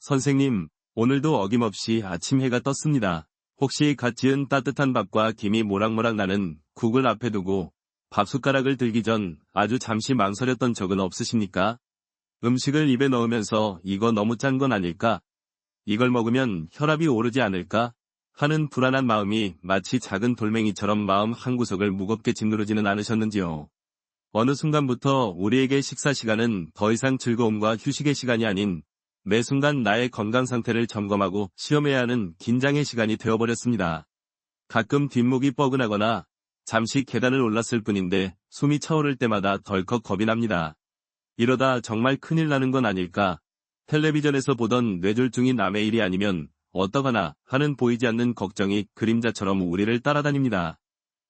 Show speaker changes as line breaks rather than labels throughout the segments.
선생님, 오늘도 어김없이 아침 해가 떴습니다. 혹시 갓 지은 따뜻한 밥과 김이 모락모락 나는 국을 앞에 두고 밥숟가락을 들기 전 아주 잠시 망설였던 적은 없으십니까? 음식을 입에 넣으면서 이거 너무 짠 건 아닐까? 이걸 먹으면 혈압이 오르지 않을까? 하는 불안한 마음이 마치 작은 돌멩이처럼 마음 한구석을 무겁게 짓누르지는 않으셨는지요? 어느 순간부터 우리에게 식사 시간은 더 이상 즐거움과 휴식의 시간이 아닌 매 순간 나의 건강 상태를 점검하고 시험해야 하는 긴장의 시간이 되어버렸습니다. 가끔 뒷목이 뻐근하거나 잠시 계단을 올랐을 뿐인데 숨이 차오를 때마다 덜컥 겁이 납니다. 이러다 정말 큰일 나는 건 아닐까? 텔레비전에서 보던 뇌졸중이 남의 일이 아니면 어떡하나 하는 보이지 않는 걱정이 그림자처럼 우리를 따라다닙니다.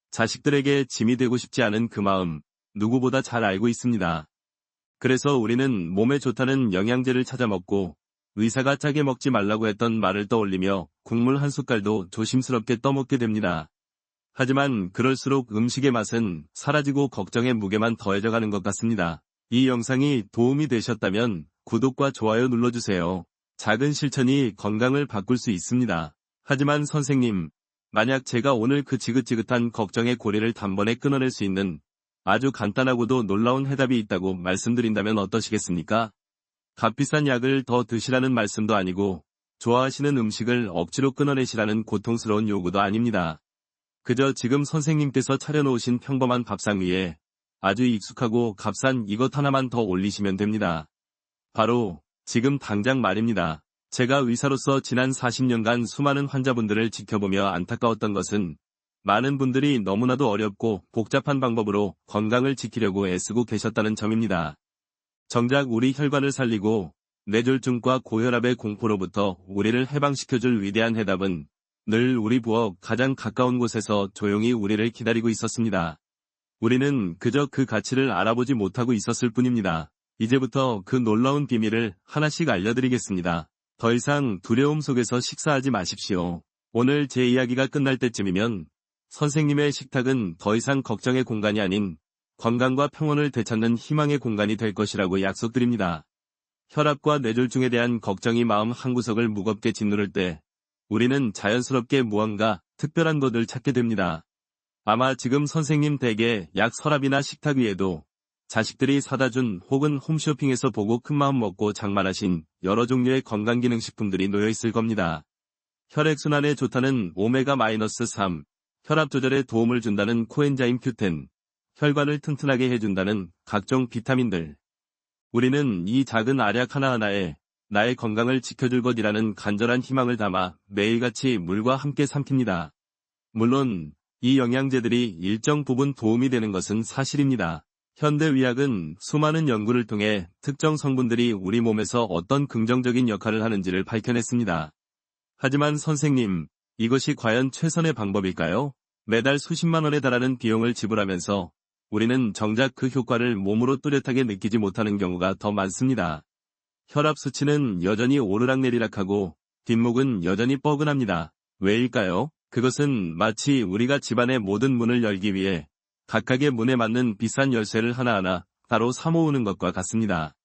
자식들에게 짐이 되고 싶지 않은 그 마음, 누구보다 잘 알고 있습니다. 그래서 우리는 몸에 좋다는 영양제를 찾아 먹고 의사가 짜게 먹지 말라고 했던 말을 떠올리며 국물 한 숟갈도 조심스럽게 떠먹게 됩니다. 하지만 그럴수록 음식의 맛은 사라지고 걱정의 무게만 더해져가는 것 같습니다. 이 영상이 도움이 되셨다면 구독과 좋아요 눌러주세요. 작은 실천이 건강을 바꿀 수 있습니다. 하지만 선생님, 만약 제가 오늘 그 지긋지긋한 걱정의 고리를 단번에 끊어낼 수 있는 아주 간단하고도 놀라운 해답이 있다고 말씀드린다면 어떠시겠습니까? 값비싼 약을 더 드시라는 말씀도 아니고 좋아하시는 음식을 억지로 끊어내시라는 고통스러운 요구도 아닙니다. 그저 지금 선생님께서 차려놓으신 평범한 밥상 위에 아주 익숙하고 값싼 이것 하나만 더 올리시면 됩니다. 바로 지금 당장 말입니다. 제가 의사로서 지난 40년간 수많은 환자분들을 지켜보며 안타까웠던 것은 많은 분들이 너무나도 어렵고 복잡한 방법으로 건강을 지키려고 애쓰고 계셨다는 점입니다. 정작 우리 혈관을 살리고 뇌졸중과 고혈압의 공포로부터 우리를 해방시켜줄 위대한 해답은 늘 우리 부엌 가장 가까운 곳에서 조용히 우리를 기다리고 있었습니다. 우리는 그저 그 가치를 알아보지 못하고 있었을 뿐입니다. 이제부터 그 놀라운 비밀을 하나씩 알려드리겠습니다. 더 이상 두려움 속에서 식사하지 마십시오. 오늘 제 이야기가 끝날 때쯤이면 선생님의 식탁은 더 이상 걱정의 공간이 아닌 건강과 평온을 되찾는 희망의 공간이 될 것이라고 약속드립니다. 혈압과 뇌졸중에 대한 걱정이 마음 한구석을 무겁게 짓누를 때 우리는 자연스럽게 무언가 특별한 것을 찾게 됩니다. 아마 지금 선생님 댁에 약 서랍이나 식탁 위에도 자식들이 사다 준 혹은 홈쇼핑에서 보고 큰마음 먹고 장만하신 여러 종류의 건강기능식품들이 놓여 있을 겁니다. 혈액순환에 좋다는 오메가-3, 혈압 조절에 도움을 준다는 코엔자임 Q10, 혈관을 튼튼하게 해준다는 각종 비타민들. 우리는 이 작은 알약 하나하나에 나의 건강을 지켜줄 것이라는 간절한 희망을 담아 매일같이 물과 함께 삼킵니다. 물론 이 영양제들이 일정 부분 도움이 되는 것은 사실입니다. 현대의학은 수많은 연구를 통해 특정 성분들이 우리 몸에서 어떤 긍정적인 역할을 하는지를 밝혀냈습니다. 하지만 선생님, 이것이 과연 최선의 방법일까요? 매달 수십만 원에 달하는 비용을 지불하면서 우리는 정작 그 효과를 몸으로 뚜렷하게 느끼지 못하는 경우가 더 많습니다. 혈압 수치는 여전히 오르락내리락하고 뒷목은 여전히 뻐근합니다. 왜일까요? 그것은 마치 우리가 집안의 모든 문을 열기 위해 각각의 문에 맞는 비싼 열쇠를 하나하나 따로 사모으는 것과 같습니다.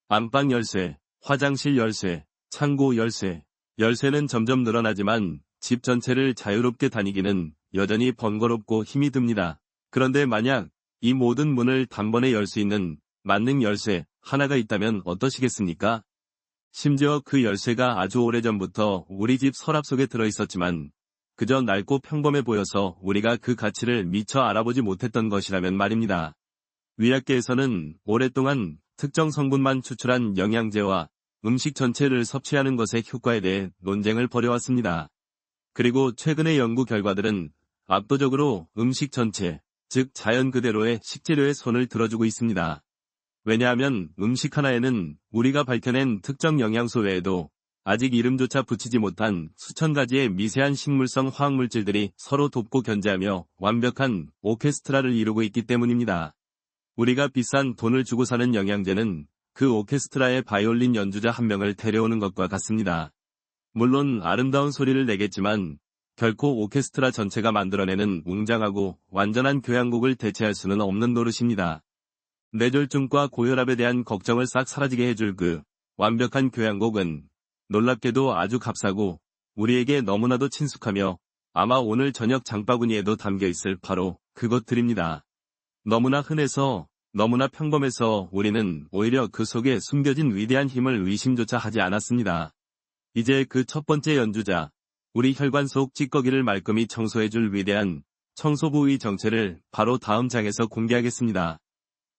안방 열쇠, 화장실 열쇠, 창고 열쇠. 열쇠는 점점 늘어나지만 집 전체를 자유롭게 다니기는 여전히 번거롭고 힘이 듭니다. 그런데 만약 이 모든 문을 단번에 열 수 있는 만능 열쇠 하나가 있다면 어떠시겠습니까? 심지어 그 열쇠가 아주 오래전부터 우리 집 서랍 속에 들어있었지만 그저 낡고 평범해 보여서 우리가 그 가치를 미처 알아보지 못했던 것이라면 말입니다. 의학계에서는 오랫동안 특정 성분만 추출한 영양제와 음식 전체를 섭취하는 것의 효과에 대해 논쟁을 벌여왔습니다. 그리고 최근의 연구 결과들은 압도적으로 음식 전체, 즉 자연 그대로의 식재료에 손을 들어주고 있습니다. 왜냐하면 음식 하나에는 우리가 밝혀낸 특정 영양소 외에도 아직 이름조차 붙이지 못한 수천 가지의 미세한 식물성 화학물질들이 서로 돕고 견제하며 완벽한 오케스트라를 이루고 있기 때문입니다. 우리가 비싼 돈을 주고 사는 영양제는 그 오케스트라의 바이올린 연주자 한 명을 데려오는 것과 같습니다. 물론 아름다운 소리를 내겠지만 결코 오케스트라 전체가 만들어내는 웅장하고 완전한 교향곡을 대체할 수는 없는 노릇입니다. 뇌졸중과 고혈압에 대한 걱정을 싹 사라지게 해줄 그 완벽한 교향곡은 놀랍게도 아주 값싸고 우리에게 너무나도 친숙하며 아마 오늘 저녁 장바구니에도 담겨있을 바로 그것들입니다. 너무나 흔해서 너무나 평범해서 우리는 오히려 그 속에 숨겨진 위대한 힘을 의심조차 하지 않았습니다. 이제 그 첫 번째 연주자, 우리 혈관 속 찌꺼기를 말끔히 청소해줄 위대한 청소부의 정체를 바로 다음 장에서 공개하겠습니다.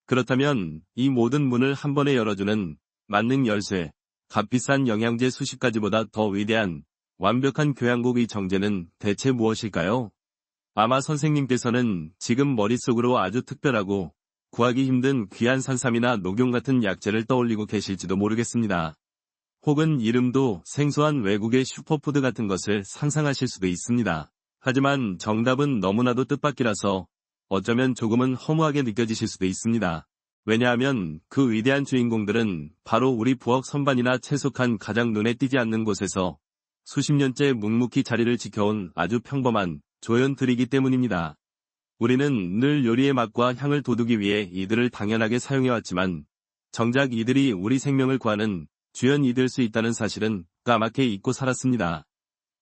그렇다면 이 모든 문을 한 번에 열어주는 만능 열쇠, 값비싼 영양제 수십 가지보다 더 위대한 완벽한 교양곡의 정제는 대체 무엇일까요? 아마 선생님께서는 지금 머릿속으로 아주 특별하고 구하기 힘든 귀한 산삼이나 녹용 같은 약재를 떠올리고 계실지도 모르겠습니다. 혹은 이름도 생소한 외국의 슈퍼푸드 같은 것을 상상하실 수도 있습니다. 하지만 정답은 너무나도 뜻밖이라서 어쩌면 조금은 허무하게 느껴지실 수도 있습니다. 왜냐하면 그 위대한 주인공들은 바로 우리 부엌 선반이나 채석한 가장 눈에 띄지 않는 곳에서 수십 년째 묵묵히 자리를 지켜온 아주 평범한 조연들이기 때문입니다. 우리는 늘 요리의 맛과 향을 돋우기 위해 이들을 당연하게 사용해왔지만 정작 이들이 우리 생명을 구하는 주연이 될 수 있다는 사실은 까맣게 잊고 살았습니다.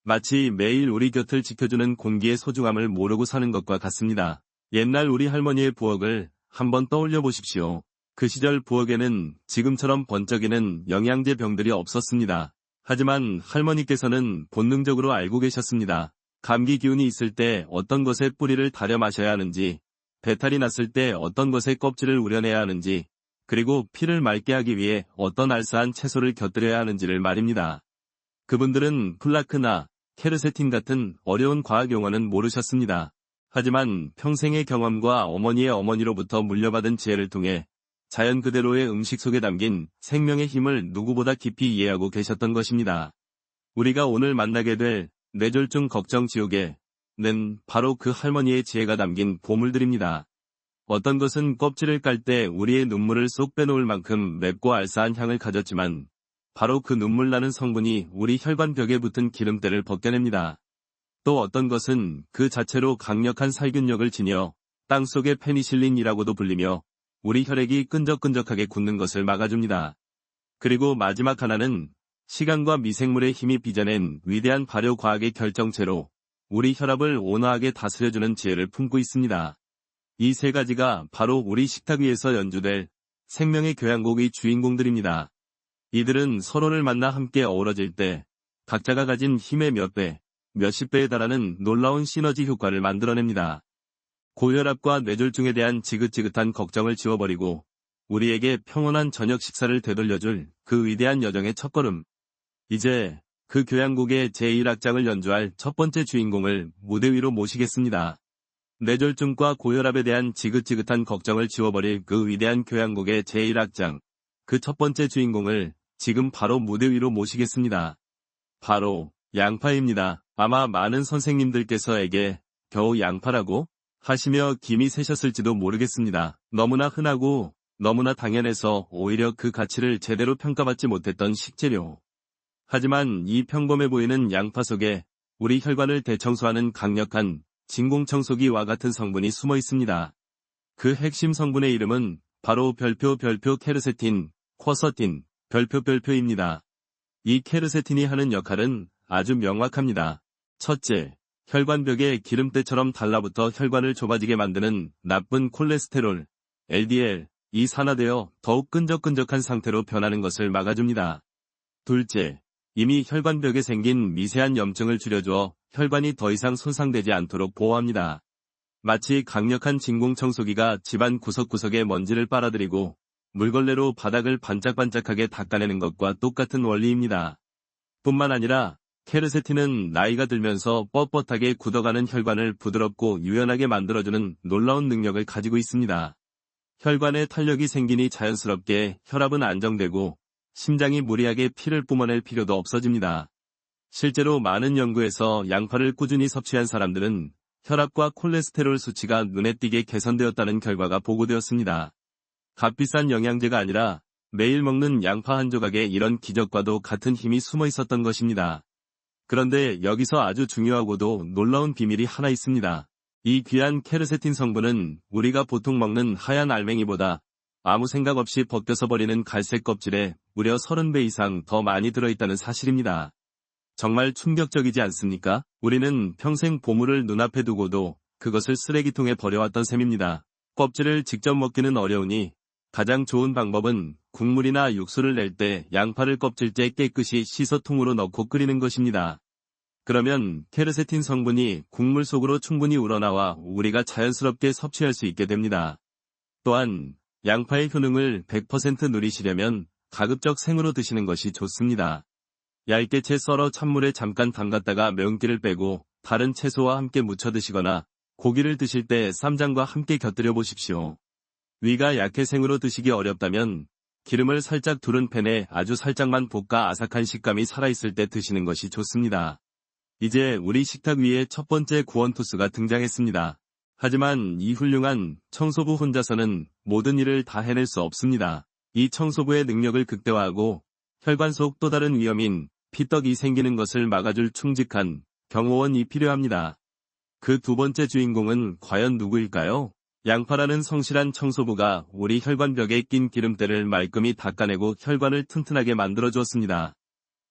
마치 매일 우리 곁을 지켜주는 공기의 소중함을 모르고 사는 것과 같습니다. 옛날 우리 할머니의 부엌을 한번 떠올려 보십시오. 그 시절 부엌에는 지금처럼 번쩍이는 영양제 병들이 없었습니다. 하지만 할머니께서는 본능적으로 알고 계셨습니다. 감기 기운이 있을 때 어떤 것에 뿌리를 달여 마셔야 하는지, 배탈이 났을 때 어떤 것에 껍질을 우려내야 하는지, 그리고 피를 맑게 하기 위해 어떤 알싸한 채소를 곁들여야 하는지를 말입니다. 그분들은 플라크나 케르세틴 같은 어려운 과학 용어는 모르셨습니다. 하지만 평생의 경험과 어머니의 어머니로부터 물려받은 지혜를 통해 자연 그대로의 음식 속에 담긴 생명의 힘을 누구보다 깊이 이해하고 계셨던 것입니다. 우리가 오늘 만나게 될 뇌졸중 걱정 지옥에는 바로 그 할머니의 지혜가 담긴 보물들입니다. 어떤 것은 껍질을 깔 때 우리의 눈물을 쏙 빼놓을 만큼 맵고 알싸한 향을 가졌지만 바로 그 눈물 나는 성분이 우리 혈관벽에 붙은 기름때를 벗겨냅니다. 또 어떤 것은 그 자체로 강력한 살균력을 지녀 땅속의 페니실린이라고도 불리며 우리 혈액이 끈적끈적하게 굳는 것을 막아줍니다. 그리고 마지막 하나는 시간과 미생물의 힘이 빚어낸 위대한 발효과학의 결정체로 우리 혈압을 온화하게 다스려주는 지혜를 품고 있습니다. 이 세 가지가 바로 우리 식탁 위에서 연주될 생명의 교양곡의 주인공들입니다. 이들은 서로를 만나 함께 어우러질 때 각자가 가진 힘의 몇 배, 몇십 배에 달하는 놀라운 시너지 효과를 만들어냅니다. 고혈압과 뇌졸중에 대한 지긋지긋한 걱정을 지워버리고 우리에게 평온한 저녁 식사를 되돌려줄 그 위대한 여정의 첫걸음. 이제 그 교양곡의 제1악장을 연주할 첫 번째 주인공을 무대 위로 모시겠습니다. 뇌졸중과 고혈압에 대한 지긋지긋한 걱정을 지워버릴 그 위대한 교양곡의 제1악장, 그 첫 번째 주인공을 지금 바로 무대 위로 모시겠습니다. 바로 양파입니다. 아마 많은 선생님들께서에게 겨우 양파라고 하시며 김이 새셨을지도 모르겠습니다. 너무나 흔하고 너무나 당연해서 오히려 그 가치를 제대로 평가받지 못했던 식재료. 하지만 이 평범해 보이는 양파 속에 우리 혈관을 대청소하는 강력한 진공청소기와 같은 성분이 숨어 있습니다. 그 핵심 성분의 이름은 바로 별표 케르세틴, 쿼서틴, 별표입니다. 이 케르세틴이 하는 역할은 아주 명확합니다. 첫째, 혈관벽에 기름때처럼 달라붙어 혈관을 좁아지게 만드는 나쁜 콜레스테롤, LDL이 산화되어 더욱 끈적끈적한 상태로 변하는 것을 막아줍니다. 둘째, 이미 혈관벽에 생긴 미세한 염증을 줄여주어 혈관이 더 이상 손상되지 않도록 보호합니다. 마치 강력한 진공청소기가 집안 구석구석에 먼지를 빨아들이고 물걸레로 바닥을 반짝반짝하게 닦아내는 것과 똑같은 원리입니다. 뿐만 아니라 케르세틴은 나이가 들면서 뻣뻣하게 굳어가는 혈관을 부드럽고 유연하게 만들어주는 놀라운 능력을 가지고 있습니다. 혈관에 탄력이 생기니 자연스럽게 혈압은 안정되고 심장이 무리하게 피를 뿜어낼 필요도 없어집니다. 실제로 많은 연구에서 양파를 꾸준히 섭취한 사람들은 혈압과 콜레스테롤 수치가 눈에 띄게 개선되었다는 결과가 보고되었습니다. 값비싼 영양제가 아니라 매일 먹는 양파 한 조각에 이런 기적과도 같은 힘이 숨어 있었던 것입니다. 그런데 여기서 아주 중요하고도 놀라운 비밀이 하나 있습니다. 이 귀한 케르세틴 성분은 우리가 보통 먹는 하얀 알맹이보다 아무 생각 없이 벗겨서 버리는 갈색 껍질에 무려 30배 이상 더 많이 들어있다는 사실입니다. 정말 충격적이지 않습니까? 우리는 평생 보물을 눈앞에 두고도 그것을 쓰레기통에 버려왔던 셈입니다. 껍질을 직접 먹기는 어려우니 가장 좋은 방법은 국물이나 육수를 낼 때 양파를 껍질째 깨끗이 씻어 통으로 넣고 끓이는 것입니다. 그러면 케르세틴 성분이 국물 속으로 충분히 우러나와 우리가 자연스럽게 섭취할 수 있게 됩니다. 또한 양파의 효능을 100% 누리시려면 가급적 생으로 드시는 것이 좋습니다. 얇게 채 썰어 찬물에 잠깐 담갔다가 매운기를 빼고 다른 채소와 함께 무쳐 드시거나 고기를 드실 때 쌈장과 함께 곁들여 보십시오. 위가 약해 생으로 드시기 어렵다면 기름을 살짝 두른 팬에 아주 살짝만 볶아 아삭한 식감이 살아있을 때 드시는 것이 좋습니다. 이제 우리 식탁 위에 첫 번째 구원투수가 등장했습니다. 하지만 이 훌륭한 청소부 혼자서는 모든 일을 다 해낼 수 없습니다. 이 청소부의 능력을 극대화하고 혈관 속 또 다른 위험인 피떡이 생기는 것을 막아줄 충직한 경호원이 필요합니다. 그 두 번째 주인공은 과연 누구일까요? 양파라는 성실한 청소부가 우리 혈관벽에 낀 기름때를 말끔히 닦아내고 혈관을 튼튼하게 만들어 주었습니다.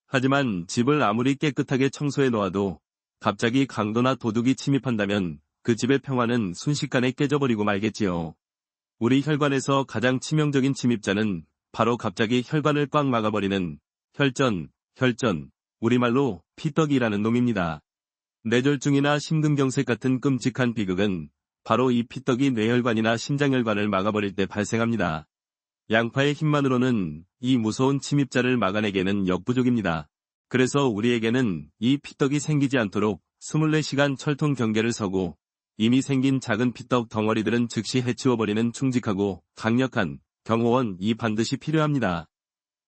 하지만 집을 아무리 깨끗하게 청소해 놓아도 갑자기 강도나 도둑이 침입한다면 그 집의 평화는 순식간에 깨져버리고 말겠지요. 우리 혈관에서 가장 치명적인 침입자는 바로 갑자기 혈관을 꽉 막아버리는 혈전, 우리말로 피떡이라는 놈입니다. 뇌졸중이나 심근경색 같은 끔찍한 비극은 바로 이 피떡이 뇌혈관이나 심장혈관을 막아버릴 때 발생합니다. 양파의 힘만으로는 이 무서운 침입자를 막아내기에는 역부족입니다. 그래서 우리에게는 이 피떡이 생기지 않도록 24시간 철통 경계를 서고 이미 생긴 작은 피떡 덩어리들은 즉시 해치워버리는 충직하고 강력한 경호원이 반드시 필요합니다.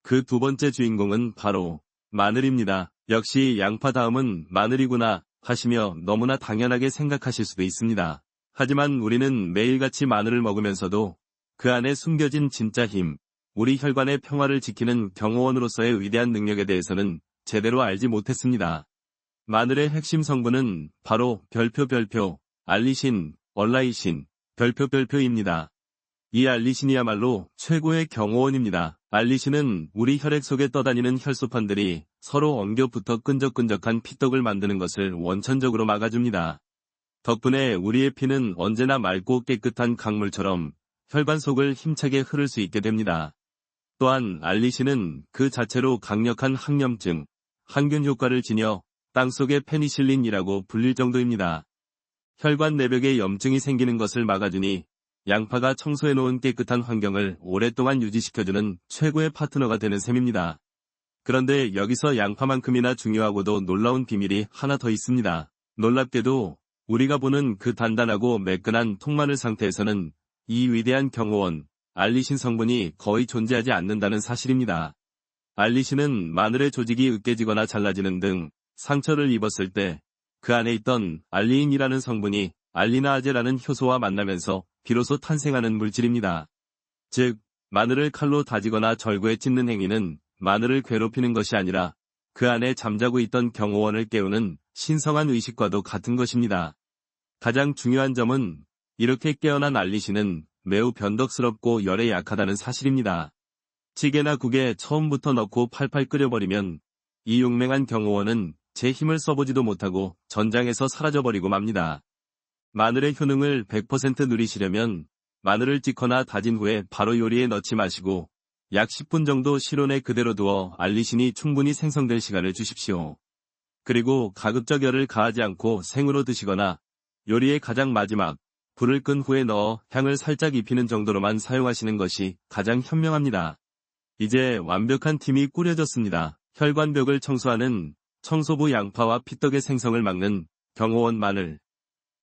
그 두 번째 주인공은 바로 마늘입니다. 역시 양파 다음은 마늘이구나 하시며 너무나 당연하게 생각하실 수도 있습니다. 하지만 우리는 매일같이 마늘을 먹으면서도 그 안에 숨겨진 진짜 힘, 우리 혈관의 평화를 지키는 경호원으로서의 위대한 능력에 대해서는 제대로 알지 못했습니다. 마늘의 핵심 성분은 바로 별표, 알리신, 얼라이신, 별표입니다. 이 알리신이야말로 최고의 경호원입니다. 알리신은 우리 혈액 속에 떠다니는 혈소판들이 서로 엉겨붙어 끈적끈적한 피떡을 만드는 것을 원천적으로 막아줍니다. 덕분에 우리의 피는 언제나 맑고 깨끗한 강물처럼 혈관 속을 힘차게 흐를 수 있게 됩니다. 또한 알리신은 그 자체로 강력한 항염증, 항균 효과를 지녀 땅속의 페니실린이라고 불릴 정도입니다. 혈관 내벽에 염증이 생기는 것을 막아주니 양파가 청소해놓은 깨끗한 환경을 오랫동안 유지시켜주는 최고의 파트너가 되는 셈입니다. 그런데 여기서 양파만큼이나 중요하고도 놀라운 비밀이 하나 더 있습니다. 놀랍게도 우리가 보는 그 단단하고 매끈한 통마늘 상태에서는 이 위대한 경호원, 알리신 성분이 거의 존재하지 않는다는 사실입니다. 알리신은 마늘의 조직이 으깨지거나 잘라지는 등 상처를 입었을 때 그 안에 있던 알리인이라는 성분이 알리나아제라는 효소와 만나면서 비로소 탄생하는 물질입니다. 즉, 마늘을 칼로 다지거나 절구에 찢는 행위는 마늘을 괴롭히는 것이 아니라 그 안에 잠자고 있던 경호원을 깨우는 신성한 의식과도 같은 것입니다. 가장 중요한 점은 이렇게 깨어난 알리신은 매우 변덕스럽고 열에 약하다는 사실입니다. 찌개나 국에 처음부터 넣고 팔팔 끓여버리면 이 용맹한 경호원은 제 힘을 써보지도 못하고 전장에서 사라져버리고 맙니다. 마늘의 효능을 100% 누리시려면 마늘을 찢거나 다진 후에 바로 요리에 넣지 마시고 약 10분 정도 실온에 그대로 두어 알리신이 충분히 생성될 시간을 주십시오. 그리고 가급적 열을 가하지 않고 생으로 드시거나 요리의 가장 마지막 불을 끈 후에 넣어 향을 살짝 입히는 정도로만 사용하시는 것이 가장 현명합니다. 이제 완벽한 팀이 꾸려졌습니다. 혈관벽을 청소하는 청소부 양파와 피떡의 생성을 막는 경호원 마늘.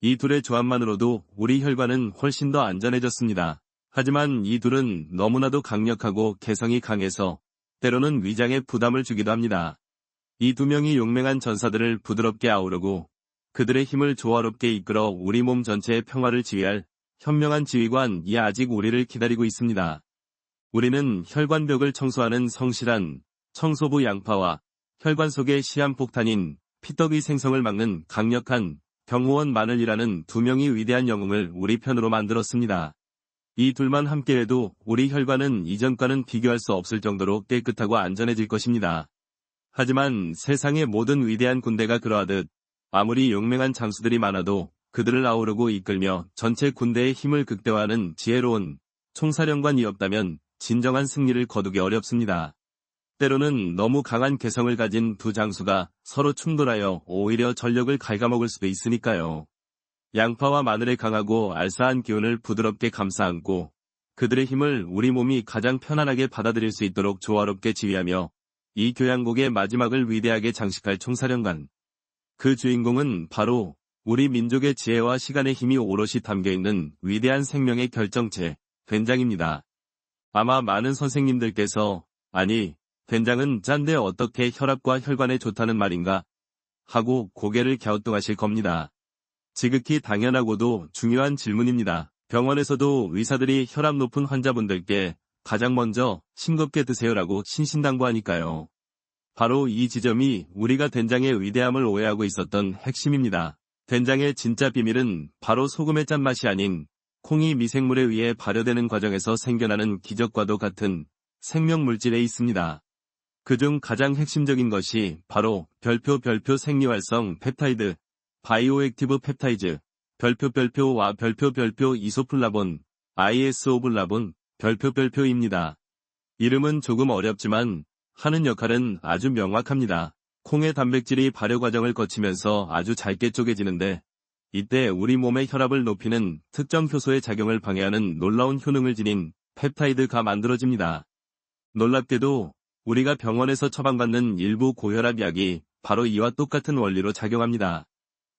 이 둘의 조합만으로도 우리 혈관은 훨씬 더 안전해졌습니다. 하지만 이 둘은 너무나도 강력하고 개성이 강해서 때로는 위장에 부담을 주기도 합니다. 이 두 명이 용맹한 전사들을 부드럽게 아우르고 그들의 힘을 조화롭게 이끌어 우리 몸 전체의 평화를 지휘할 현명한 지휘관이 아직 우리를 기다리고 있습니다. 우리는 혈관벽을 청소하는 성실한 청소부 양파와 혈관 속의 시한폭탄인 피떡의 생성을 막는 강력한 경호원 마늘이라는 두 명의 위대한 영웅을 우리 편으로 만들었습니다. 이 둘만 함께해도 우리 혈관은 이전과는 비교할 수 없을 정도로 깨끗하고 안전해질 것입니다. 하지만 세상의 모든 위대한 군대가 그러하듯 아무리 용맹한 장수들이 많아도 그들을 아우르고 이끌며 전체 군대의 힘을 극대화하는 지혜로운 총사령관이 없다면 진정한 승리를 거두기 어렵습니다. 때로는 너무 강한 개성을 가진 두 장수가 서로 충돌하여 오히려 전력을 갉아먹을 수도 있으니까요. 양파와 마늘의 강하고 알싸한 기운을 부드럽게 감싸 안고 그들의 힘을 우리 몸이 가장 편안하게 받아들일 수 있도록 조화롭게 지휘하며 이 교향곡의 마지막을 위대하게 장식할 총사령관. 그 주인공은 바로 우리 민족의 지혜와 시간의 힘이 오롯이 담겨있는 위대한 생명의 결정체, 된장입니다. 아마 많은 선생님들께서 아니, 된장은 짠데 어떻게 혈압과 혈관에 좋다는 말인가? 하고 고개를 갸우뚱하실 겁니다. 지극히 당연하고도 중요한 질문입니다. 병원에서도 의사들이 혈압 높은 환자분들께 가장 먼저 싱겁게 드세요라고 신신당부하니까요. 바로 이 지점이 우리가 된장의 위대함을 오해하고 있었던 핵심입니다. 된장의 진짜 비밀은 바로 소금의 짠맛이 아닌 콩이 미생물에 의해 발효되는 과정에서 생겨나는 기적과도 같은 생명물질에 있습니다. 그중 가장 핵심적인 것이 바로 별표 생리활성 펩타이드, 바이오액티브 펩타이즈, 별표와 별표 이소플라본, 아이소블라본, 별표입니다. 이름은 조금 어렵지만 하는 역할은 아주 명확합니다. 콩의 단백질이 발효 과정을 거치면서 아주 짧게 쪼개지는데 이때 우리 몸의 혈압을 높이는 특정 효소의 작용을 방해하는 놀라운 효능을 지닌 펩타이드가 만들어집니다. 놀랍게도 우리가 병원에서 처방받는 일부 고혈압 약이 바로 이와 똑같은 원리로 작용합니다.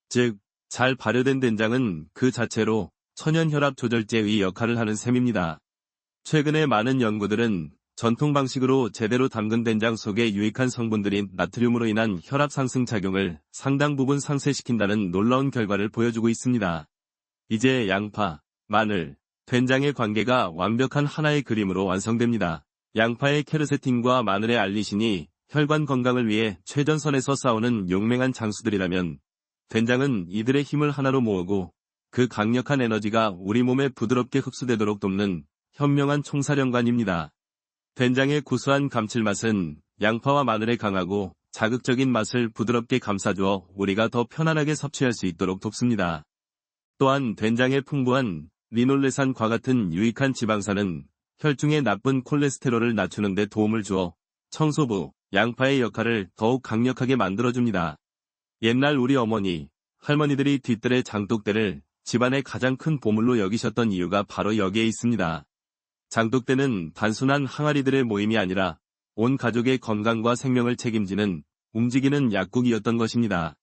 즉, 잘 발효된 된장은 그 자체로 천연 혈압 조절제의 역할을 하는 셈입니다. 최근에 많은 연구들은 전통 방식으로 제대로 담근 된장 속에 유익한 성분들인 나트륨으로 인한 혈압 상승 작용을 상당 부분 상쇄시킨다는 놀라운 결과를 보여주고 있습니다. 이제 양파, 마늘, 된장의 관계가 완벽한 하나의 그림으로 완성됩니다. 양파의 케르세틴과 마늘의 알리신이 혈관 건강을 위해 최전선에서 싸우는 용맹한 장수들이라면 된장은 이들의 힘을 하나로 모으고 그 강력한 에너지가 우리 몸에 부드럽게 흡수되도록 돕는 현명한 총사령관입니다. 된장의 구수한 감칠맛은 양파와 마늘의 강하고 자극적인 맛을 부드럽게 감싸주어 우리가 더 편안하게 섭취할 수 있도록 돕습니다. 또한 된장의 풍부한 리놀레산과 같은 유익한 지방산은 혈중의 나쁜 콜레스테롤을 낮추는 데 도움을 주어 청소부, 양파의 역할을 더욱 강력하게 만들어줍니다. 옛날 우리 어머니, 할머니들이 뒤뜰의 장독대를 집안의 가장 큰 보물로 여기셨던 이유가 바로 여기에 있습니다. 장독대는 단순한 항아리들의 모임이 아니라 온 가족의 건강과 생명을 책임지는 움직이는 약국이었던 것입니다.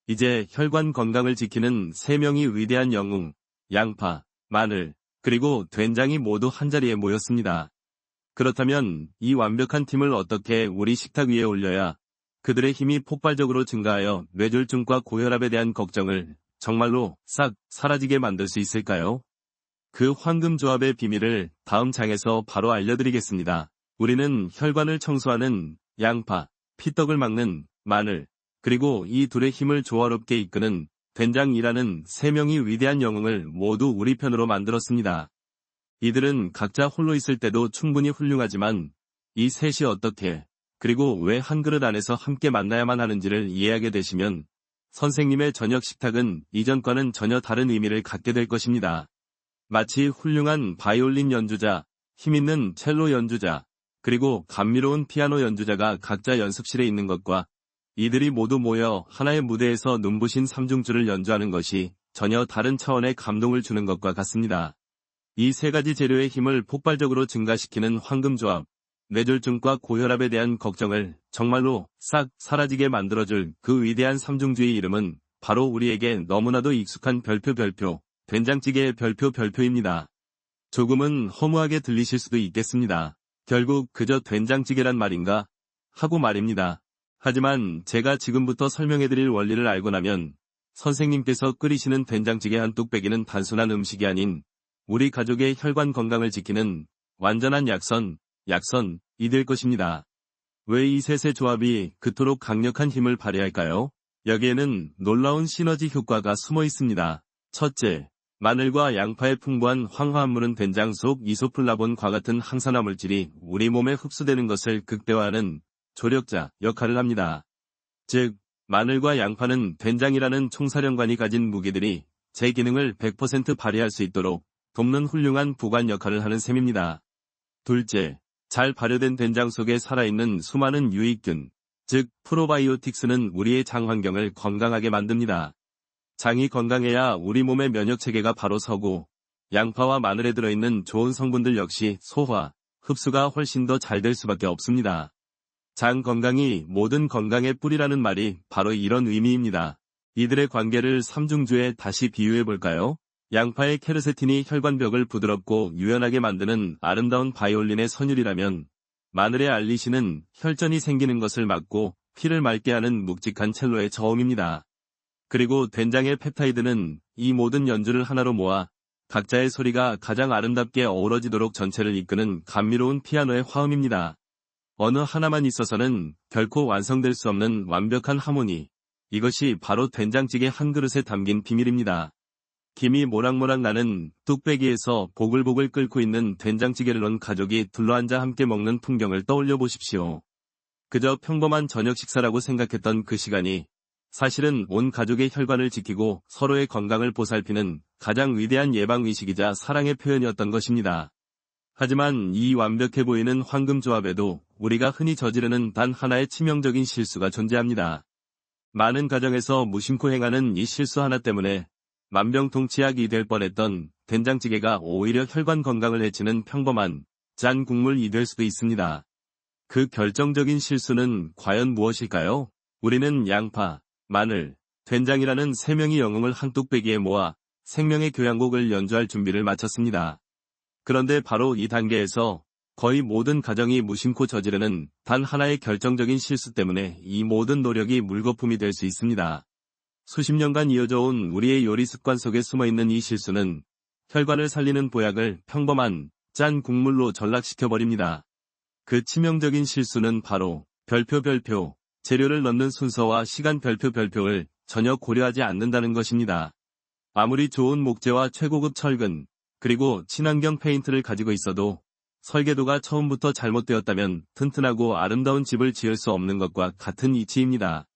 이제 혈관 건강을 지키는 세 명의 위대한 영웅, 양파, 마늘, 그리고 된장이 모두 한자리에 모였습니다. 그렇다면 이 완벽한 팀을 어떻게 우리 식탁 위에 올려야 그들의 힘이 폭발적으로 증가하여 뇌졸중과 고혈압에 대한 걱정을 정말로 싹 사라지게 만들 수 있을까요? 그 황금조합의 비밀을 다음 장에서 바로 알려드리겠습니다. 우리는 혈관을 청소하는 양파, 피떡을 막는 마늘, 그리고 이 둘의 힘을 조화롭게 이끄는 된장이라는 세 명의 위대한 영웅을 모두 우리 편으로 만들었습니다. 이들은 각자 홀로 있을 때도 충분히 훌륭하지만 이 셋이 어떻게, 그리고 왜 한 그릇 안에서 함께 만나야만 하는지를 이해하게 되시면 선생님의 저녁 식탁은 이전과는 전혀 다른 의미를 갖게 될 것입니다. 마치 훌륭한 바이올린 연주자, 힘있는 첼로 연주자, 그리고 감미로운 피아노 연주자가 각자 연습실에 있는 것과 이들이 모두 모여 하나의 무대에서 눈부신 삼중주를 연주하는 것이 전혀 다른 차원의 감동을 주는 것과 같습니다. 이 세 가지 재료의 힘을 폭발적으로 증가시키는 황금조합, 뇌졸중과 고혈압에 대한 걱정을 정말로 싹 사라지게 만들어줄 그 위대한 삼중주의 이름은 바로 우리에게 너무나도 익숙한 별표, 된장찌개의 별표입니다. 조금은 허무하게 들리실 수도 있겠습니다. 결국 그저 된장찌개란 말인가? 하고 말입니다. 하지만 제가 지금부터 설명해드릴 원리를 알고 나면 선생님께서 끓이시는 된장찌개 한 뚝배기는 단순한 음식이 아닌 우리 가족의 혈관 건강을 지키는 완전한 약선이 될 것입니다. 왜 이 셋의 조합이 그토록 강력한 힘을 발휘할까요? 여기에는 놀라운 시너지 효과가 숨어 있습니다. 첫째, 마늘과 양파의 풍부한 황화합물은 된장 속 이소플라본과 같은 항산화 물질이 우리 몸에 흡수되는 것을 극대화하는 조력자 역할을 합니다. 즉, 마늘과 양파는 된장이라는 총사령관이 가진 무기들이 제 기능을 100% 발휘할 수 있도록 돕는 훌륭한 보관 역할을 하는 셈입니다. 둘째, 잘 발효된 된장 속에 살아있는 수많은 유익균, 즉 프로바이오틱스는 우리의 장 환경을 건강하게 만듭니다. 장이 건강해야 우리 몸의 면역체계가 바로 서고 양파와 마늘에 들어있는 좋은 성분들 역시 소화, 흡수가 훨씬 더 잘 될 수밖에 없습니다. 장 건강이 모든 건강의 뿌리라는 말이 바로 이런 의미입니다. 이들의 관계를 삼중주에 다시 비유해볼까요? 양파의 케르세틴이 혈관벽을 부드럽고 유연하게 만드는 아름다운 바이올린의 선율이라면 마늘의 알리신은 혈전이 생기는 것을 막고 피를 맑게 하는 묵직한 첼로의 저음입니다. 그리고 된장의 펩타이드는 이 모든 연주를 하나로 모아 각자의 소리가 가장 아름답게 어우러지도록 전체를 이끄는 감미로운 피아노의 화음입니다. 어느 하나만 있어서는 결코 완성될 수 없는 완벽한 하모니. 이것이 바로 된장찌개 한 그릇에 담긴 비밀입니다. 김이 모락모락 나는 뚝배기에서 보글보글 끓고 있는 된장찌개를 넣은 가족이 둘러앉아 함께 먹는 풍경을 떠올려 보십시오. 그저 평범한 저녁 식사라고 생각했던 그 시간이 사실은 온 가족의 혈관을 지키고 서로의 건강을 보살피는 가장 위대한 예방의식이자 사랑의 표현이었던 것입니다. 하지만 이 완벽해 보이는 황금조합에도 우리가 흔히 저지르는 단 하나의 치명적인 실수가 존재합니다. 많은 가정에서 무심코 행하는 이 실수 하나 때문에 만병통치약이 될 뻔했던 된장찌개가 오히려 혈관 건강을 해치는 평범한 짠 국물이 될 수도 있습니다. 그 결정적인 실수는 과연 무엇일까요? 우리는 양파, 마늘, 된장이라는 세 명의 영웅을 한 뚝배기에 모아 생명의 교향곡을 연주할 준비를 마쳤습니다. 그런데 바로 이 단계에서 거의 모든 가정이 무심코 저지르는 단 하나의 결정적인 실수 때문에 이 모든 노력이 물거품이 될 수 있습니다. 수십 년간 이어져 온 우리의 요리 습관 속에 숨어있는 이 실수는 혈관을 살리는 보약을 평범한 짠 국물로 전락시켜버립니다. 그 치명적인 실수는 바로 별표, 재료를 넣는 순서와 시간 별표를 전혀 고려하지 않는다는 것입니다. 아무리 좋은 목재와 최고급 철근, 그리고 친환경 페인트를 가지고 있어도 설계도가 처음부터 잘못되었다면 튼튼하고 아름다운 집을 지을 수 없는 것과 같은 이치입니다.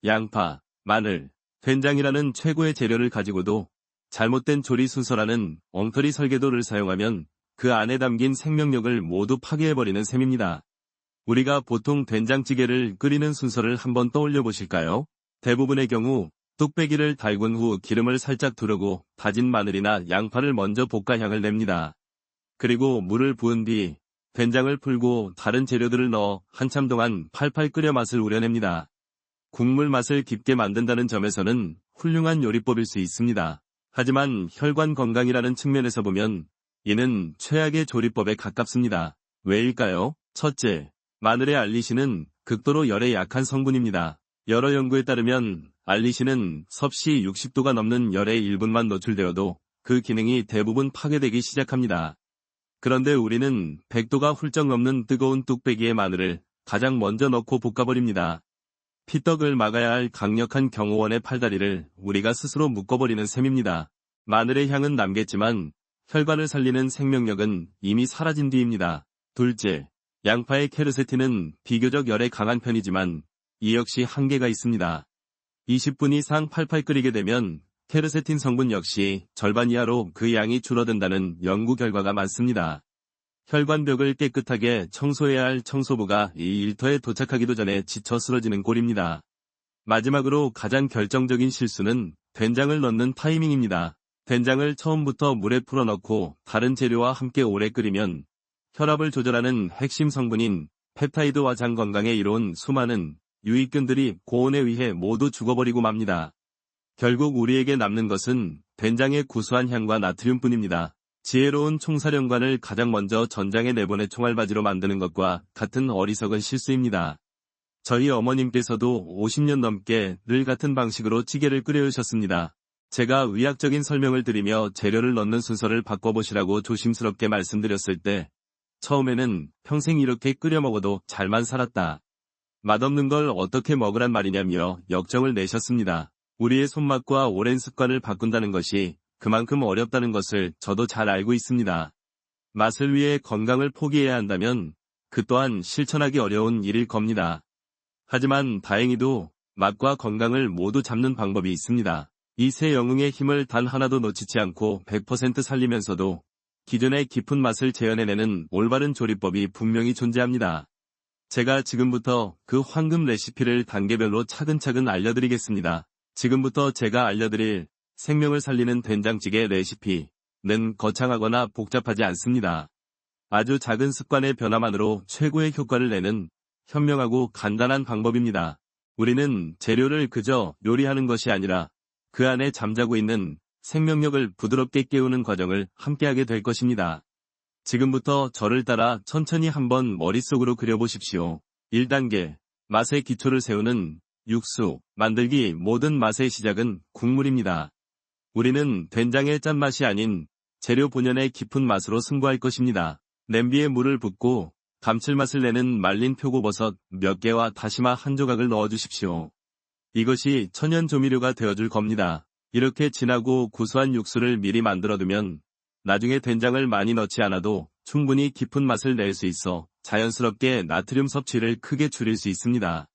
양파, 마늘, 된장이라는 최고의 재료를 가지고도 잘못된 조리 순서라는 엉터리 설계도를 사용하면 그 안에 담긴 생명력을 모두 파괴해버리는 셈입니다. 우리가 보통 된장찌개를 끓이는 순서를 한번 떠올려 보실까요? 대부분의 경우 뚝배기를 달군 후 기름을 살짝 두르고 다진 마늘이나 양파를 먼저 볶아 향을 냅니다. 그리고 물을 부은 뒤 된장을 풀고 다른 재료들을 넣어 한참 동안 팔팔 끓여 맛을 우려냅니다. 국물 맛을 깊게 만든다는 점에서는 훌륭한 요리법일 수 있습니다. 하지만 혈관 건강이라는 측면에서 보면 이는 최악의 조리법에 가깝습니다. 왜일까요? 첫째, 마늘의 알리신은 극도로 열에 약한 성분입니다. 여러 연구에 따르면 알리신은 섭씨 60도가 넘는 열에 1분만 노출되어도 그 기능이 대부분 파괴되기 시작합니다. 그런데 우리는 100도가 훌쩍 넘는 뜨거운 뚝배기에 마늘을 가장 먼저 넣고 볶아버립니다. 피떡을 막아야 할 강력한 경호원의 팔다리를 우리가 스스로 묶어버리는 셈입니다. 마늘의 향은 남겠지만 혈관을 살리는 생명력은 이미 사라진 뒤입니다. 둘째, 양파의 케르세틴은 비교적 열에 강한 편이지만 이 역시 한계가 있습니다. 20분 이상 팔팔 끓이게 되면 케르세틴 성분 역시 절반 이하로 그 양이 줄어든다는 연구 결과가 많습니다. 혈관벽을 깨끗하게 청소해야 할 청소부가 이 일터에 도착하기도 전에 지쳐 쓰러지는 꼴입니다. 마지막으로 가장 결정적인 실수는 된장을 넣는 타이밍입니다. 된장을 처음부터 물에 풀어넣고 다른 재료와 함께 오래 끓이면 혈압을 조절하는 핵심 성분인 펩타이드와 장 건강에 이로운 수많은 유익균들이 고온에 의해 모두 죽어버리고 맙니다. 결국 우리에게 남는 것은 된장의 구수한 향과 나트륨뿐입니다. 지혜로운 총사령관을 가장 먼저 전장에 내보내 총알바지로 만드는 것과 같은 어리석은 실수입니다. 저희 어머님께서도 50년 넘게 늘 같은 방식으로 찌개를 끓여오셨습니다. 제가 의학적인 설명을 드리며 재료를 넣는 순서를 바꿔보시라고 조심스럽게 말씀드렸을 때 처음에는 평생 이렇게 끓여 먹어도 잘만 살았다. 맛없는 걸 어떻게 먹으란 말이냐며 역정을 내셨습니다. 우리의 손맛과 오랜 습관을 바꾼다는 것이 그만큼 어렵다는 것을 저도 잘 알고 있습니다. 맛을 위해 건강을 포기해야 한다면 그 또한 실천하기 어려운 일일 겁니다. 하지만 다행히도 맛과 건강을 모두 잡는 방법이 있습니다. 이 세 영웅의 힘을 단 하나도 놓치지 않고 100% 살리면서도 기존의 깊은 맛을 재현해내는 올바른 조리법이 분명히 존재합니다. 제가 지금부터 그 황금 레시피를 단계별로 차근차근 알려드리겠습니다. 지금부터 제가 알려드릴 생명을 살리는 된장찌개 레시피는 거창하거나 복잡하지 않습니다. 아주 작은 습관의 변화만으로 최고의 효과를 내는 현명하고 간단한 방법입니다. 우리는 재료를 그저 요리하는 것이 아니라 그 안에 잠자고 있는 생명력을 부드럽게 깨우는 과정을 함께하게 될 것입니다. 지금부터 저를 따라 천천히 한번 머릿속으로 그려보십시오. 1단계, 맛의 기초를 세우는 육수, 만들기. 모든 맛의 시작은 국물입니다. 우리는 된장의 짠맛이 아닌 재료 본연의 깊은 맛으로 승부할 것입니다. 냄비에 물을 붓고 감칠맛을 내는 말린 표고버섯 몇 개와 다시마 한 조각을 넣어주십시오. 이것이 천연 조미료가 되어줄 겁니다. 이렇게 진하고 구수한 육수를 미리 만들어두면 나중에 된장을 많이 넣지 않아도 충분히 깊은 맛을 낼 수 있어 자연스럽게 나트륨 섭취를 크게 줄일 수 있습니다.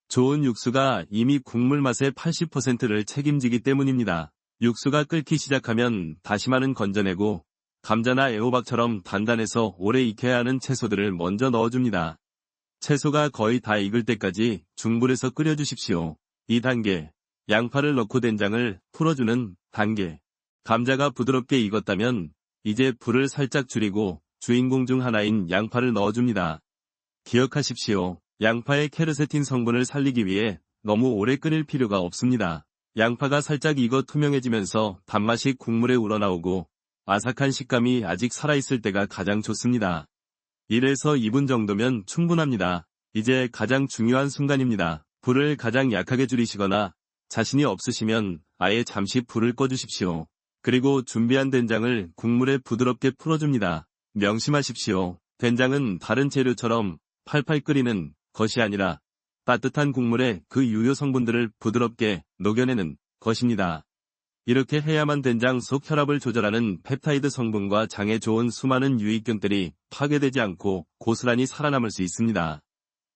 좋은 육수가 이미 국물 맛의 80%를 책임지기 때문입니다. 육수가 끓기 시작하면 다시마는 건져내고 감자나 애호박처럼 단단해서 오래 익혀야 하는 채소들을 먼저 넣어줍니다. 채소가 거의 다 익을 때까지 중불에서 끓여주십시오. 2단계, 양파를 넣고 된장을 풀어주는 단계. 감자가 부드럽게 익었다면 이제 불을 살짝 줄이고 주인공 중 하나인 양파를 넣어줍니다. 기억하십시오. 양파의 케르세틴 성분을 살리기 위해 너무 오래 끓일 필요가 없습니다. 양파가 살짝 익어 투명해지면서 단맛이 국물에 우러나오고 아삭한 식감이 아직 살아있을 때가 가장 좋습니다. 1에서 2분 정도면 충분합니다. 이제 가장 중요한 순간입니다. 불을 가장 약하게 줄이시거나 자신이 없으시면 아예 잠시 불을 꺼주십시오. 그리고 준비한 된장을 국물에 부드럽게 풀어줍니다. 명심하십시오. 된장은 다른 재료처럼 팔팔 끓이는 것이 아니라 따뜻한 국물에 그 유효 성분들을 부드럽게 녹여내는 것입니다. 이렇게 해야만 된장 속 혈압을 조절하는 펩타이드 성분과 장에 좋은 수많은 유익균들이 파괴되지 않고 고스란히 살아남을 수 있습니다.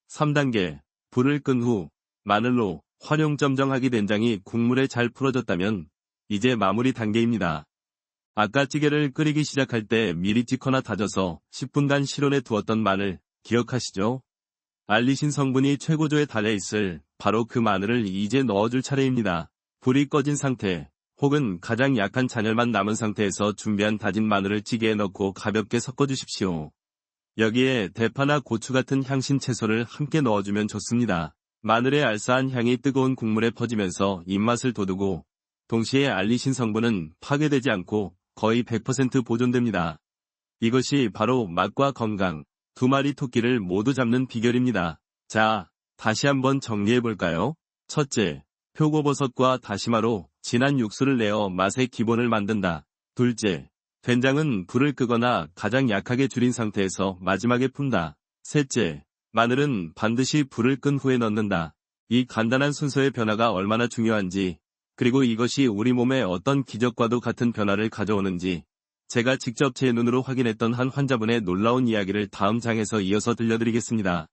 3단계, 불을 끈 후 마늘로 활용점정하기. 된장이 국물에 잘 풀어졌다면 이제 마무리 단계입니다. 아까 찌개를 끓이기 시작할 때 미리 찢거나 다져서 10분간 실온에 두었던 마늘 기억하시죠? 알리신 성분이 최고조에 달해있을 바로 그 마늘을 이제 넣어줄 차례입니다. 불이 꺼진 상태 혹은 가장 약한 잔열만 남은 상태에서 준비한 다진 마늘을 찌개에 넣고 가볍게 섞어주십시오. 여기에 대파나 고추 같은 향신 채소를 함께 넣어주면 좋습니다. 마늘의 알싸한 향이 뜨거운 국물에 퍼지면서 입맛을 돋우고 동시에 알리신 성분은 파괴되지 않고 거의 100% 보존됩니다. 이것이 바로 맛과 건강, 두 마리 토끼를 모두 잡는 비결입니다. 자, 다시 한번 정리해볼까요? 첫째, 표고버섯과 다시마로 진한 육수를 내어 맛의 기본을 만든다. 둘째, 된장은 불을 끄거나 가장 약하게 줄인 상태에서 마지막에 푼다. 셋째, 마늘은 반드시 불을 끈 후에 넣는다. 이 간단한 순서의 변화가 얼마나 중요한지, 그리고 이것이 우리 몸에 어떤 기적과도 같은 변화를 가져오는지 제가 직접 제 눈으로 확인했던 한 환자분의 놀라운 이야기를 다음 장에서 이어서 들려드리겠습니다.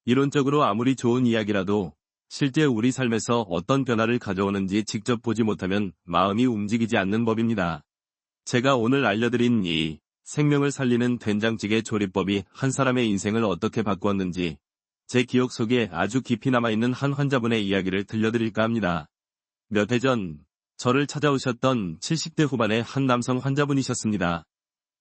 이론적으로 아무리 좋은 이야기라도 실제 우리 삶에서 어떤 변화를 가져오는지 직접 보지 못하면 마음이 움직이지 않는 법입니다. 제가 오늘 알려드린 이 생명을 살리는 된장찌개 조리법이 한 사람의 인생을 어떻게 바꾸었는지 제 기억 속에 아주 깊이 남아있는 한 환자분의 이야기를 들려드릴까 합니다. 몇 해 전 저를 찾아오셨던 70대 후반의 한 남성 환자분이셨습니다.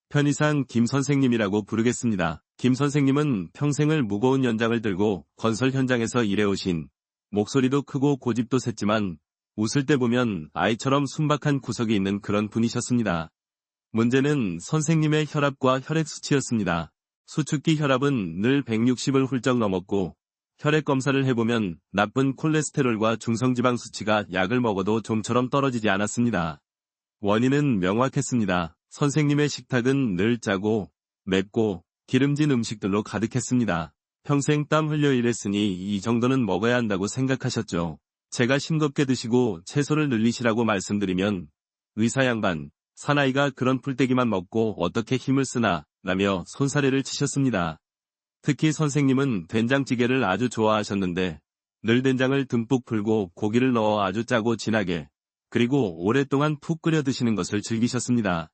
편의상 김 선생님이라고 부르겠습니다. 김 선생님은 평생을 무거운 연장을 들고 건설 현장에서 일해오신, 목소리도 크고 고집도 셌지만 웃을 때 보면 아이처럼 순박한 구석이 있는 그런 분이셨습니다. 문제는 선생님의 혈압과 혈액 수치였습니다. 수축기 혈압은 늘 160을 훌쩍 넘었고 혈액 검사를 해보면 나쁜 콜레스테롤과 중성지방 수치가 약을 먹어도 좀처럼 떨어지지 않았습니다. 원인은 명확했습니다. 선생님의 식탁은 늘 짜고 맵고 기름진 음식들로 가득했습니다. 평생 땀 흘려 일했으니 이 정도는 먹어야 한다고 생각하셨죠. 제가 싱겁게 드시고 채소를 늘리시라고 말씀드리면 의사 양반, 사나이가 그런 풀떼기만 먹고 어떻게 힘을 쓰나, 라며 손사래를 치셨습니다. 특히 선생님은 된장찌개를 아주 좋아하셨는데, 늘 된장을 듬뿍 풀고 고기를 넣어 아주 짜고 진하게, 그리고 오랫동안 푹 끓여 드시는 것을 즐기셨습니다.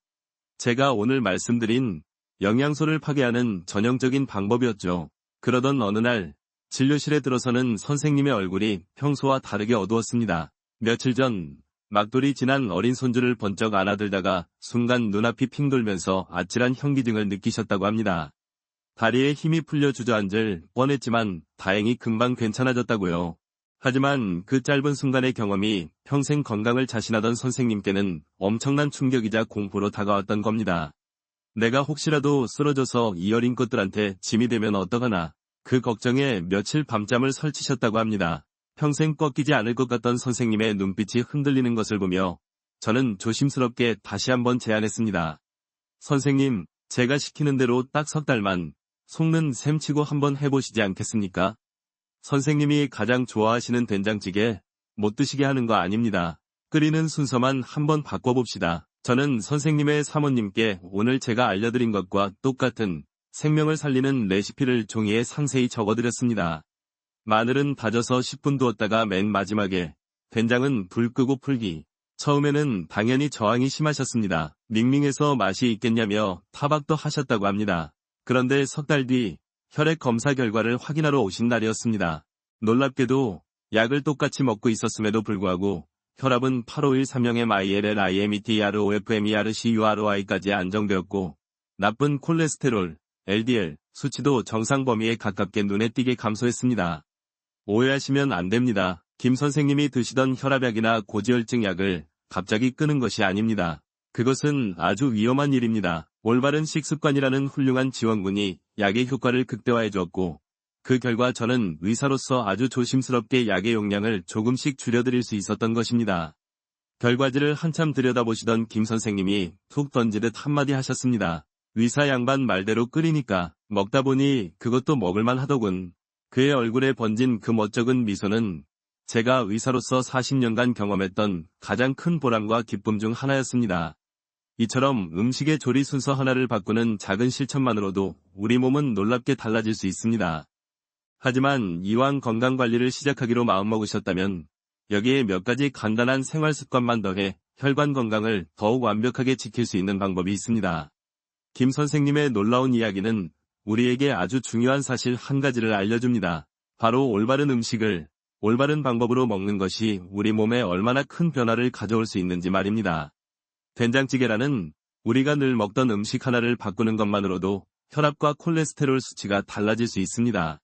제가 오늘 말씀드린 영양소를 파괴하는 전형적인 방법이었죠. 그러던 어느 날, 진료실에 들어서는 선생님의 얼굴이 평소와 다르게 어두웠습니다. 며칠 전, 막돌이 지난 어린 손주를 번쩍 안아들다가 순간 눈앞이 핑 돌면서 아찔한 현기증을 느끼셨다고 합니다. 다리에 힘이 풀려 주저앉을 뻔했지만 다행히 금방 괜찮아졌다고요. 하지만 그 짧은 순간의 경험이 평생 건강을 자신하던 선생님께는 엄청난 충격이자 공포로 다가왔던 겁니다. 내가 혹시라도 쓰러져서 이 어린 것들한테 짐이 되면 어떡하나. 그 걱정에 며칠 밤잠을 설치셨다고 합니다. 평생 꺾이지 않을 것 같던 선생님의 눈빛이 흔들리는 것을 보며 저는 조심스럽게 다시 한번 제안했습니다. 선생님, 제가 시키는 대로 딱 3달만 속는 셈 치고 한번 해보시지 않겠습니까? 선생님이 가장 좋아하시는 된장찌개 못 드시게 하는 거 아닙니다. 끓이는 순서만 한번 바꿔봅시다. 저는 선생님의 사모님께 오늘 제가 알려드린 것과 똑같은 생명을 살리는 레시피를 종이에 상세히 적어드렸습니다. 마늘은 다져서 10분 두었다가 맨 마지막에, 된장은 불 끄고 풀기. 처음에는 당연히 저항이 심하셨습니다. 밍밍해서 맛이 있겠냐며 타박도 하셨다고 합니다. 그런데 3달 뒤 혈액 검사 결과를 확인하러 오신 날이었습니다. 놀랍게도 약을 똑같이 먹고 있었음에도 불구하고 혈압은 8513-ILL-IMETROFMERCUROI까지 안정되었고 나쁜 콜레스테롤, LDL, 수치도 정상 범위에 가깝게 눈에 띄게 감소했습니다. 오해하시면 안 됩니다. 김 선생님이 드시던 혈압약이나 고지혈증 약을 갑자기 끊은 것이 아닙니다. 그것은 아주 위험한 일입니다. 올바른 식습관이라는 훌륭한 지원군이 약의 효과를 극대화해 주었고 그 결과 저는 의사로서 아주 조심스럽게 약의 용량을 조금씩 줄여드릴 수 있었던 것입니다. 결과지를 한참 들여다보시던 김 선생님이 툭 던지듯 한마디 하셨습니다. 의사 양반 말대로 끓이니까 먹다 보니 그것도 먹을만 하더군. 그의 얼굴에 번진 그 멋쩍은 미소는 제가 의사로서 40년간 경험했던 가장 큰 보람과 기쁨 중 하나였습니다. 이처럼 음식의 조리 순서 하나를 바꾸는 작은 실천만으로도 우리 몸은 놀랍게 달라질 수 있습니다. 하지만 이왕 건강관리를 시작하기로 마음먹으셨다면 여기에 몇 가지 간단한 생활 습관만 더해 혈관 건강을 더욱 완벽하게 지킬 수 있는 방법이 있습니다. 김 선생님의 놀라운 이야기는 우리에게 아주 중요한 사실 한 가지를 알려줍니다. 바로 올바른 음식을 올바른 방법으로 먹는 것이 우리 몸에 얼마나 큰 변화를 가져올 수 있는지 말입니다. 된장찌개라는 우리가 늘 먹던 음식 하나를 바꾸는 것만으로도 혈압과 콜레스테롤 수치가 달라질 수 있습니다.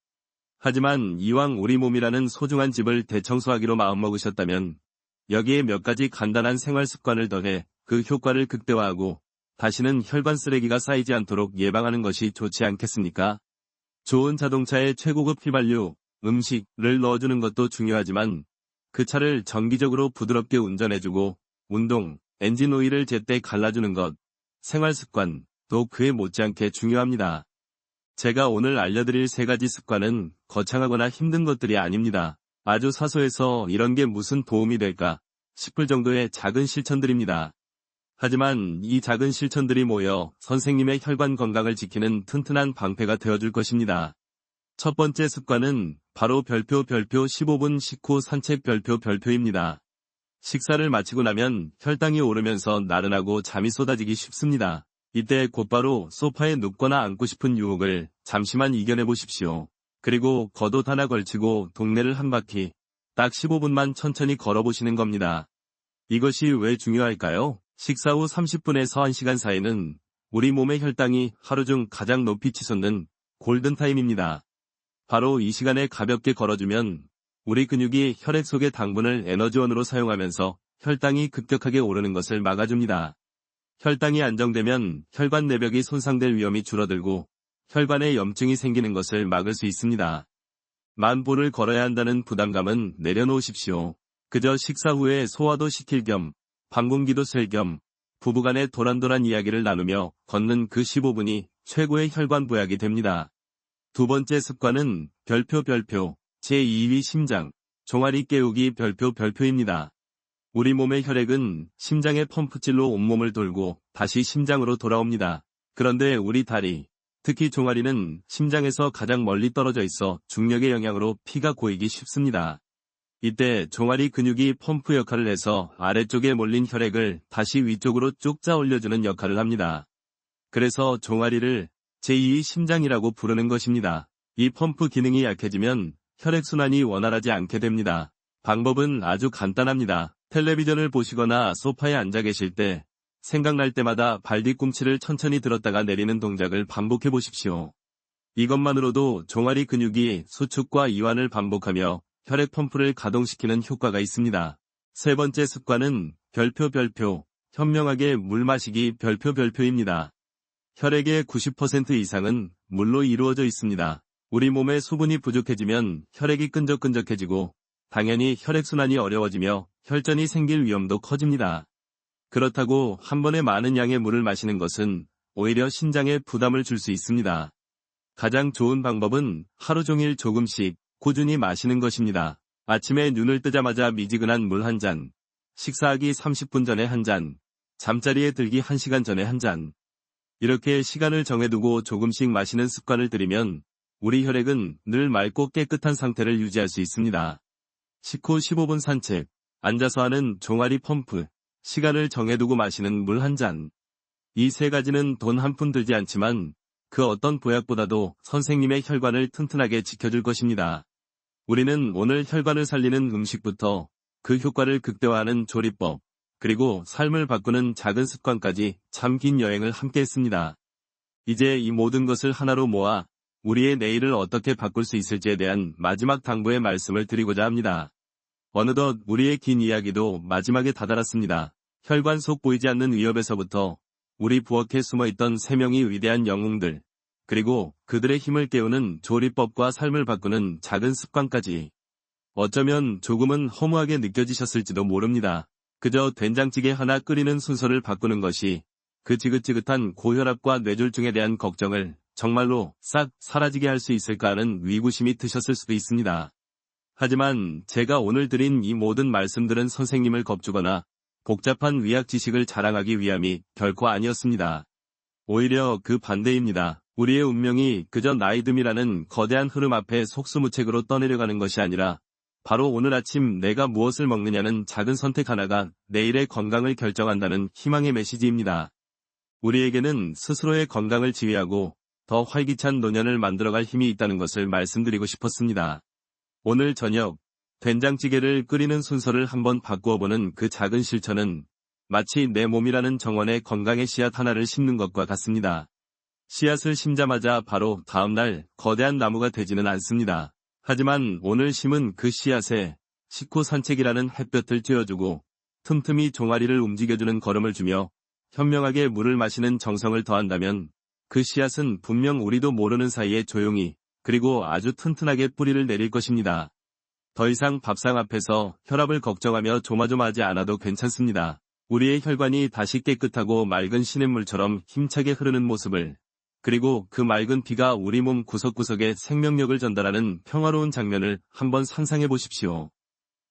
하지만 이왕 우리 몸이라는 소중한 집을 대청소하기로 마음먹으셨다면 여기에 몇 가지 간단한 생활 습관을 더해 그 효과를 극대화하고 다시는 혈관 쓰레기가 쌓이지 않도록 예방하는 것이 좋지 않겠습니까? 좋은 자동차에 최고급 휘발유, 음식을 넣어주는 것도 중요하지만 그 차를 정기적으로 부드럽게 운전해주고 운동, 엔진 오일을 제때 갈라주는 것, 생활 습관, 또 그에 못지않게 중요합니다. 제가 오늘 알려드릴 3가지 습관은 거창하거나 힘든 것들이 아닙니다. 아주 사소해서 이런 게 무슨 도움이 될까 싶을 정도의 작은 실천들입니다. 하지만 이 작은 실천들이 모여 선생님의 혈관 건강을 지키는 튼튼한 방패가 되어줄 것입니다. 첫 번째 습관은 바로 별표 15분 식후 산책 별표입니다. 식사를 마치고 나면 혈당이 오르면서 나른하고 잠이 쏟아지기 쉽습니다. 이때 곧바로 소파에 눕거나 앉고 싶은 유혹을 잠시만 이겨내 보십시오. 그리고 겉옷 하나 걸치고 동네를 한 바퀴 딱 15분만 천천히 걸어보시는 겁니다. 이것이 왜 중요할까요? 식사 후 30분에서 1시간 사이는 우리 몸의 혈당이 하루 중 가장 높이 치솟는 골든타임입니다. 바로 이 시간에 가볍게 걸어주면 우리 근육이 혈액 속의 당분을 에너지원으로 사용하면서 혈당이 급격하게 오르는 것을 막아줍니다. 혈당이 안정되면 혈관 내벽이 손상될 위험이 줄어들고 혈관에 염증이 생기는 것을 막을 수 있습니다. 10,000보를 걸어야 한다는 부담감은 내려놓으십시오. 그저 식사 후에 소화도 시킬 겸 방공기도 쐴 겸 부부간의 도란도란 이야기를 나누며 걷는 그 15분이 최고의 혈관 보약이 됩니다. 두 번째 습관은 별표 제2위 심장, 종아리 깨우기 별표입니다. 우리 몸의 혈액은 심장의 펌프질로 온몸을 돌고 다시 심장으로 돌아옵니다. 그런데 우리 다리, 특히 종아리는 심장에서 가장 멀리 떨어져 있어 중력의 영향으로 피가 고이기 쉽습니다. 이때 종아리 근육이 펌프 역할을 해서 아래쪽에 몰린 혈액을 다시 위쪽으로 쭉 짜 올려주는 역할을 합니다. 그래서 종아리를 제2의 심장이라고 부르는 것입니다. 이 펌프 기능이 약해지면 혈액순환이 원활하지 않게 됩니다. 방법은 아주 간단합니다. 텔레비전을 보시거나 소파에 앉아 계실 때 생각날 때마다 발 뒤꿈치를 천천히 들었다가 내리는 동작을 반복해 보십시오. 이것만으로도 종아리 근육이 수축과 이완을 반복하며 혈액 펌프를 가동시키는 효과가 있습니다. 세 번째 습관은 별표, 현명하게 물 마시기 별표입니다. 혈액의 90% 이상은 물로 이루어져 있습니다. 우리 몸에 수분이 부족해지면 혈액이 끈적끈적해지고 당연히 혈액순환이 어려워지며 혈전이 생길 위험도 커집니다. 그렇다고 한 번에 많은 양의 물을 마시는 것은 오히려 신장에 부담을 줄 수 있습니다. 가장 좋은 방법은 하루 종일 조금씩 꾸준히 마시는 것입니다. 아침에 눈을 뜨자마자 미지근한 물 한 잔, 식사하기 30분 전에 한 잔, 잠자리에 들기 1시간 전에 한 잔. 이렇게 시간을 정해두고 조금씩 마시는 습관을 들이면 우리 혈액은 늘 맑고 깨끗한 상태를 유지할 수 있습니다. 식후 15분 산책, 앉아서 하는 종아리 펌프, 시간을 정해두고 마시는 물 한 잔. 이 세 가지는 돈 한 푼 들지 않지만 그 어떤 보약보다도 선생님의 혈관을 튼튼하게 지켜줄 것입니다. 우리는 오늘 혈관을 살리는 음식부터 그 효과를 극대화하는 조리법, 그리고 삶을 바꾸는 작은 습관까지 참 긴 여행을 함께 했습니다. 이제 이 모든 것을 하나로 모아 우리의 내일을 어떻게 바꿀 수 있을지에 대한 마지막 당부의 말씀을 드리고자 합니다. 어느덧 우리의 긴 이야기도 마지막에 다다랐습니다. 혈관 속 보이지 않는 위협에서부터 우리 부엌에 숨어있던 3명의 위대한 영웅들, 그리고 그들의 힘을 깨우는 조리법과 삶을 바꾸는 작은 습관까지. 어쩌면 조금은 허무하게 느껴지셨을지도 모릅니다. 그저 된장찌개 하나 끓이는 순서를 바꾸는 것이 그 지긋지긋한 고혈압과 뇌졸중에 대한 걱정을 정말로 싹 사라지게 할 수 있을까 하는 위구심이 드셨을 수도 있습니다. 하지만 제가 오늘 드린 이 모든 말씀들은 선생님을 겁주거나 복잡한 의학 지식을 자랑하기 위함이 결코 아니었습니다. 오히려 그 반대입니다. 우리의 운명이 그저 나이듦이라는 거대한 흐름 앞에 속수무책으로 떠내려가는 것이 아니라 바로 오늘 아침 내가 무엇을 먹느냐는 작은 선택 하나가 내일의 건강을 결정한다는 희망의 메시지입니다. 우리에게는 스스로의 건강을 지휘하고 더 활기찬 노년을 만들어갈 힘이 있다는 것을 말씀드리고 싶었습니다. 오늘 저녁 된장찌개를 끓이는 순서를 한번 바꾸어보는 그 작은 실천은 마치 내 몸이라는 정원에 건강의 씨앗 하나를 심는 것과 같습니다. 씨앗을 심자마자 바로 다음날 거대한 나무가 되지는 않습니다. 하지만 오늘 심은 그 씨앗에 식후 산책이라는 햇볕을 쬐어주고 틈틈이 종아리를 움직여주는 걸음을 주며 현명하게 물을 마시는 정성을 더한다면 그 씨앗은 분명 우리도 모르는 사이에 조용히 그리고 아주 튼튼하게 뿌리를 내릴 것입니다. 더 이상 밥상 앞에서 혈압을 걱정하며 조마조마하지 않아도 괜찮습니다. 우리의 혈관이 다시 깨끗하고 맑은 시냇물처럼 힘차게 흐르는 모습을, 그리고 그 맑은 피가 우리 몸 구석구석에 생명력을 전달하는 평화로운 장면을 한번 상상해 보십시오.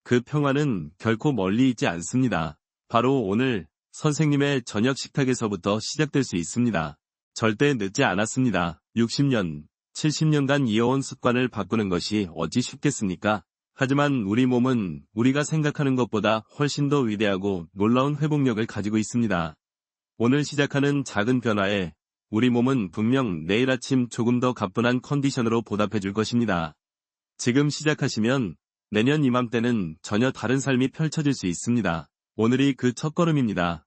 그 평화는 결코 멀리 있지 않습니다. 바로 오늘 선생님의 저녁 식탁에서부터 시작될 수 있습니다. 절대 늦지 않았습니다. 60년, 70년간 이어온 습관을 바꾸는 것이 어찌 쉽겠습니까? 하지만 우리 몸은 우리가 생각하는 것보다 훨씬 더 위대하고 놀라운 회복력을 가지고 있습니다. 오늘 시작하는 작은 변화에 우리 몸은 분명 내일 아침 조금 더 가뿐한 컨디션으로 보답해 줄 것입니다. 지금 시작하시면 내년 이맘때는 전혀 다른 삶이 펼쳐질 수 있습니다. 오늘이 그 첫걸음입니다.